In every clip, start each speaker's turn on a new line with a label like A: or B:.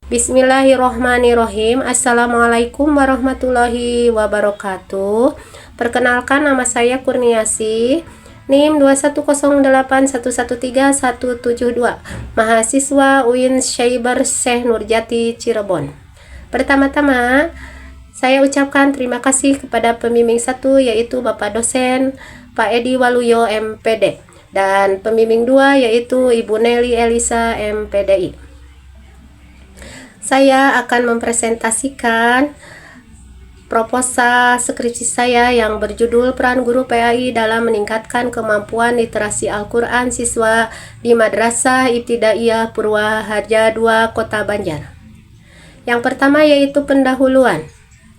A: Bismillahirrohmanirrohim. Assalamualaikum warahmatullahi wabarakatuh. Perkenalkan, nama saya Kurniasi, NIM 21081131172, mahasiswa UIN Syaibar Syekh Nurjati Cirebon. Pertama-tama, saya ucapkan terima kasih kepada pembimbing 1, yaitu Bapak dosen Pak Edi Waluyo MPD, dan pembimbing 2, yaitu Ibu Nelly Elisa MPDI. Saya akan mempresentasikan proposal skripsi saya yang berjudul Peran Guru PAI dalam Meningkatkan Kemampuan Literasi Al-Quran Siswa di Madrasah Ibtidaiyah Purwaharja II, Kota Banjar. Yang pertama yaitu pendahuluan.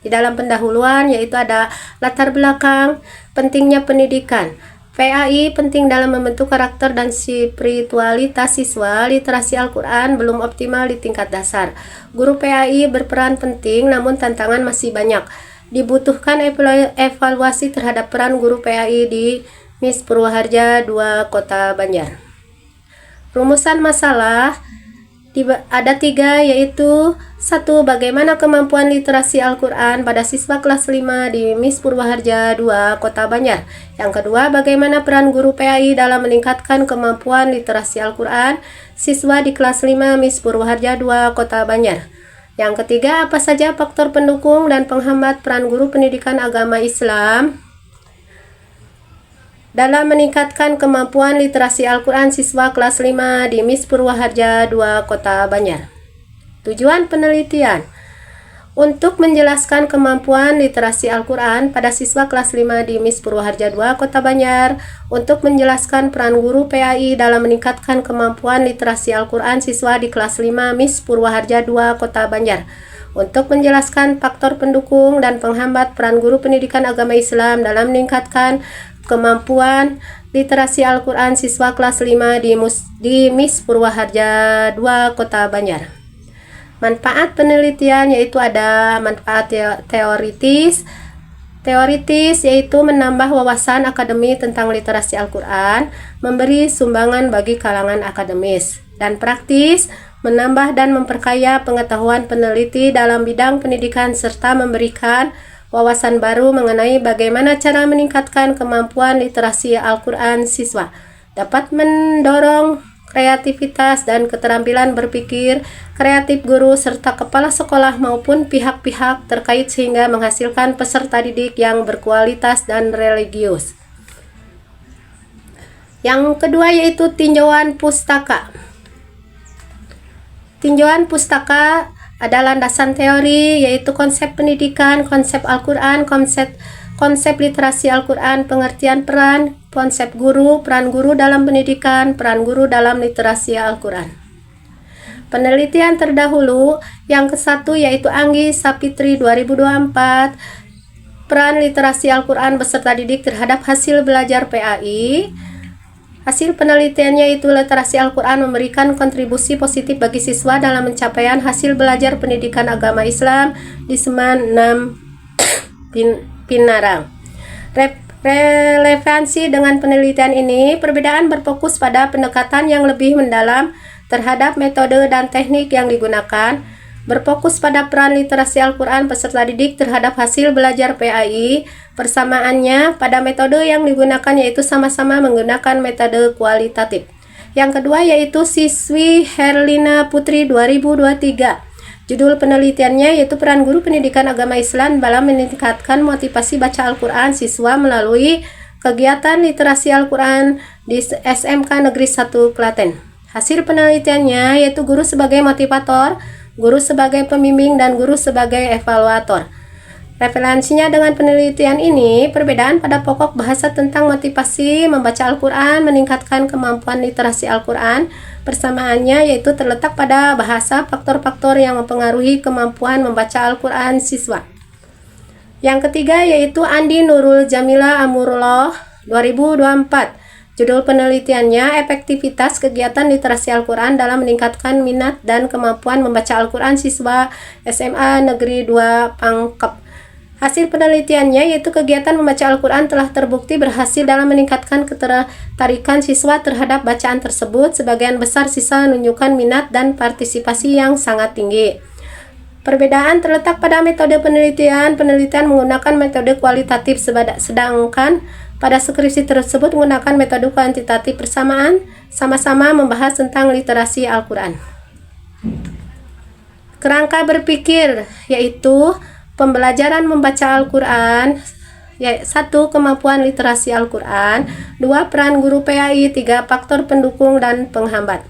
A: Di dalam pendahuluan yaitu ada latar belakang pentingnya pendidikan. PAI penting dalam membentuk karakter dan spiritualitas siswa. Literasi Al-Quran belum optimal di tingkat dasar. Guru PAI berperan penting, namun tantangan masih banyak. Dibutuhkan evaluasi terhadap peran guru PAI di MIS Purwaharja II, Kota Banjar. Rumusan masalah ada 3, yaitu 1. Bagaimana kemampuan literasi Al-Quran pada siswa kelas 5 di MIS Purwaharja II, Kota Banjar. Yang kedua, bagaimana peran guru PAI dalam meningkatkan kemampuan literasi Al-Quran siswa di kelas 5 MIS Purwaharja II, Kota Banjar. Yang ketiga, apa saja faktor pendukung dan penghambat peran guru pendidikan agama Islam dalam meningkatkan kemampuan literasi Al-Quran siswa kelas 5 di MIS Purwaharja II, Kota Banjar. Tujuan penelitian untuk menjelaskan kemampuan literasi Al-Quran pada siswa kelas 5 di MIS Purwaharja II, Kota Banjar, untuk menjelaskan peran guru PAI dalam meningkatkan kemampuan literasi Al-Quran siswa di kelas 5 MIS Purwaharja II, Kota Banjar, untuk menjelaskan faktor pendukung dan penghambat peran guru pendidikan agama Islam dalam meningkatkan kemampuan literasi Al-Quran siswa kelas 5 di MIS Purwaharja II, Kota Banjar. Manfaat penelitian yaitu ada manfaat teoritis yaitu menambah wawasan akademi tentang literasi Al-Quran, memberi sumbangan bagi kalangan akademis, dan praktis, menambah dan memperkaya pengetahuan peneliti dalam bidang pendidikan serta memberikan wawasan baru mengenai bagaimana cara meningkatkan kemampuan literasi Al-Quran siswa, dapat mendorong kreativitas dan keterampilan berpikir kreatif guru serta kepala sekolah maupun pihak-pihak terkait sehingga menghasilkan peserta didik yang berkualitas dan religius. Yang kedua yaitu tinjauan pustaka. Tinjauan pustaka ada landasan teori yaitu konsep pendidikan, konsep Al-Quran, konsep literasi Al-Quran, pengertian peran, konsep guru, peran guru dalam pendidikan, peran guru dalam literasi Al-Quran. Penelitian terdahulu yang ke-1 yaitu Anggi Sapitri 2024, peran literasi Al-Quran beserta didik terhadap hasil belajar PAI. Hasil penelitiannya itu literasi Al-Quran memberikan kontribusi positif bagi siswa dalam pencapaian hasil belajar pendidikan agama Islam di Seman 6 Pinarang. Relevansi dengan penelitian ini, perbedaan berfokus pada pendekatan yang lebih mendalam terhadap metode dan teknik yang digunakan, berfokus pada peran literasi Al-Quran peserta didik terhadap hasil belajar PAI. Persamaannya pada metode yang digunakan yaitu sama-sama menggunakan metode kualitatif. Yang kedua yaitu siswi Herlina Putri 2023. Judul penelitiannya yaitu peran guru pendidikan agama Islam dalam meningkatkan motivasi baca Al-Quran siswa melalui kegiatan literasi Al-Quran di SMK Negeri 1 Klaten. Hasil penelitiannya yaitu guru sebagai motivator, guru sebagai pembimbing, dan guru sebagai evaluator. Referensinya dengan penelitian ini, perbedaan pada pokok bahasa tentang motivasi membaca Al-Quran, meningkatkan kemampuan literasi Al-Quran. Persamaannya yaitu terletak pada bahasa faktor-faktor yang mempengaruhi kemampuan membaca Al-Quran siswa. Yang ketiga yaitu Andi Nurul Jamila Amurullah 2024. Judul penelitiannya efektivitas kegiatan literasi Al-Quran dalam meningkatkan minat dan kemampuan membaca Al-Quran siswa SMA Negeri 2 Pangkep. Hasil penelitiannya yaitu kegiatan membaca Al-Quran telah terbukti berhasil dalam meningkatkan ketertarikan siswa terhadap bacaan tersebut. Sebagian besar siswa menunjukkan minat dan partisipasi yang sangat tinggi. Perbedaan terletak pada metode penelitian. Penelitian menggunakan metode kualitatif, sedangkan pada skripsi tersebut menggunakan metode kuantitatif. Persamaan sama-sama membahas tentang literasi Al-Quran. Kerangka berpikir yaitu pembelajaran membaca Al-Quran, 1. Kemampuan literasi Al-Quran, 2. Peran guru PAI, 3. Faktor pendukung dan penghambat.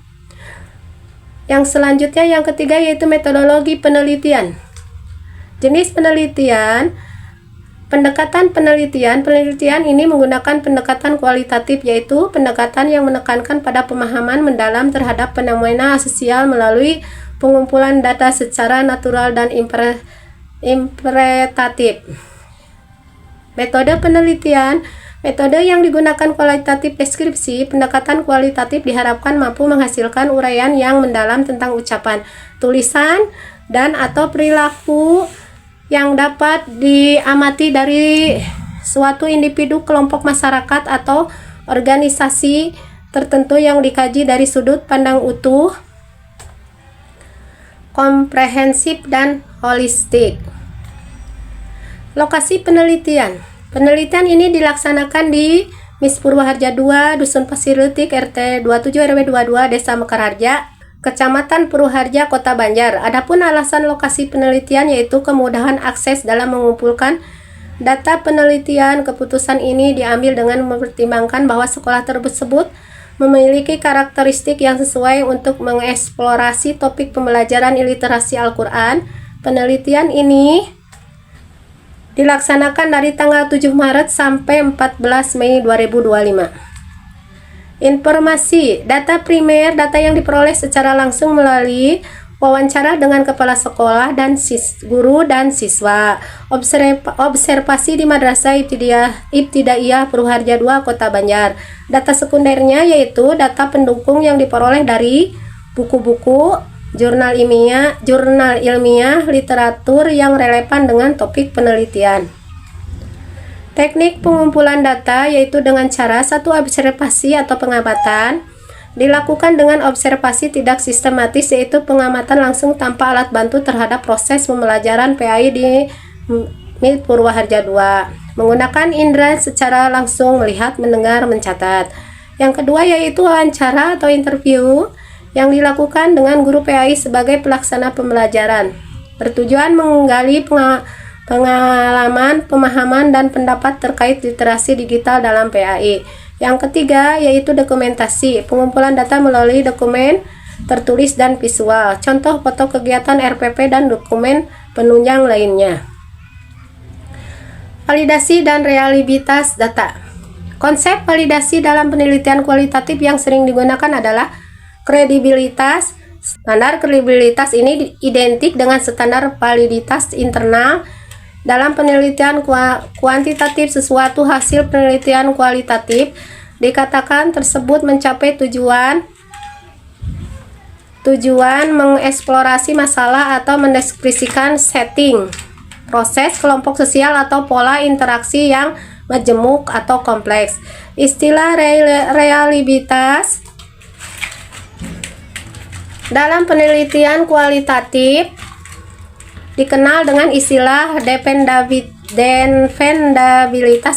A: Yang selanjutnya, yang ketiga, yaitu metodologi penelitian. Jenis penelitian, pendekatan penelitian. Penelitian ini menggunakan pendekatan kualitatif, yaitu pendekatan yang menekankan pada pemahaman mendalam terhadap fenomena sosial melalui pengumpulan data secara natural dan interpretatif. Metode penelitian, metode yang digunakan kualitatif deskripsi. Pendekatan kualitatif diharapkan mampu menghasilkan uraian yang mendalam tentang ucapan, tulisan, dan atau perilaku yang dapat diamati dari suatu individu, kelompok masyarakat, atau organisasi tertentu yang dikaji dari sudut pandang utuh, komprehensif, dan holistik. Lokasi penelitian. Penelitian ini dilaksanakan di Mis Purwaharja 2, Dusun Pasir Leutik, RT 27 RW 22, Desa Mekarharja, Kecamatan Purwaharja, Kota Banjar. Adapun alasan lokasi penelitian yaitu kemudahan akses dalam mengumpulkan data penelitian. Keputusan ini diambil dengan mempertimbangkan bahwa sekolah tersebut memiliki karakteristik yang sesuai untuk mengeksplorasi topik pembelajaran literasi Al-Quran. Penelitian ini dilaksanakan dari tanggal 7 Maret sampai 14 Mei 2025. Informasi, data primer, data yang diperoleh secara langsung melalui wawancara dengan kepala sekolah dan guru dan siswa. Observasi di Madrasah Ibtidaiyah Purwaharja 2, Kota Banjar. Data sekundernya yaitu data pendukung yang diperoleh dari buku-buku, jurnal ilmiah, literatur yang relevan dengan topik penelitian. Teknik pengumpulan data yaitu dengan cara 1. Observasi atau pengamatan. Dilakukan dengan observasi tidak sistematis, yaitu pengamatan langsung tanpa alat bantu terhadap proses pembelajaran PAI di Mis Purwaharja 2. Menggunakan indera secara langsung, melihat, mendengar, mencatat. Yang kedua yaitu wawancara atau interview yang dilakukan dengan guru PAI sebagai pelaksana pembelajaran. Bertujuan menggali pengalaman, pemahaman, dan pendapat terkait literasi digital dalam PAI. Yang ketiga yaitu dokumentasi, pengumpulan data melalui dokumen tertulis dan visual, contoh foto kegiatan RPP dan dokumen penunjang lainnya. Validasi dan reliabilitas data. Konsep validasi dalam penelitian kualitatif yang sering digunakan adalah kredibilitas. Standar kredibilitas ini identik dengan standar validitas internal. Dalam penelitian kuantitatif, sesuatu hasil penelitian kualitatif dikatakan tersebut mencapai tujuan mengeksplorasi masalah atau mendeskripsikan setting, proses, kelompok sosial, atau pola interaksi yang majemuk atau kompleks. Istilah reliabilitas dalam penelitian kualitatif dikenal dengan istilah dependabilitas.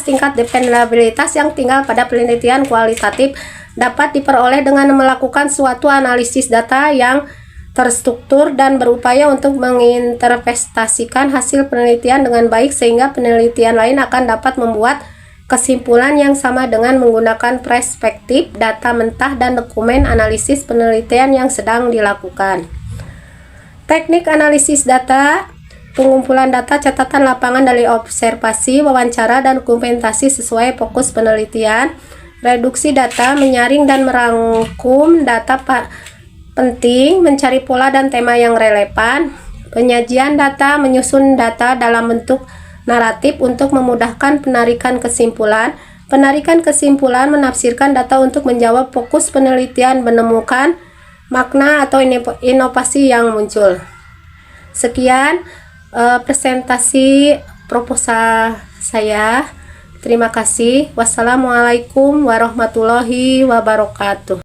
A: Tingkat dependabilitas yang tinggal pada penelitian kualitatif dapat diperoleh dengan melakukan suatu analisis data yang terstruktur dan berupaya untuk menginterpretasikan hasil penelitian dengan baik sehingga penelitian lain akan dapat membuat kesimpulan yang sama dengan menggunakan perspektif data mentah dan dokumen analisis penelitian yang sedang dilakukan. Teknik analisis data, pengumpulan data, catatan lapangan dari observasi, wawancara, dan dokumentasi sesuai fokus penelitian. Reduksi data, menyaring dan merangkum data penting, mencari pola dan tema yang relevan. Penyajian data, menyusun data dalam bentuk naratif untuk memudahkan penarikan kesimpulan. Penarikan kesimpulan, menafsirkan data untuk menjawab fokus penelitian, menemukan makna atau inovasi yang muncul. Sekian presentasi proposal saya. Terima kasih. Wassalamualaikum warahmatullahi wabarakatuh.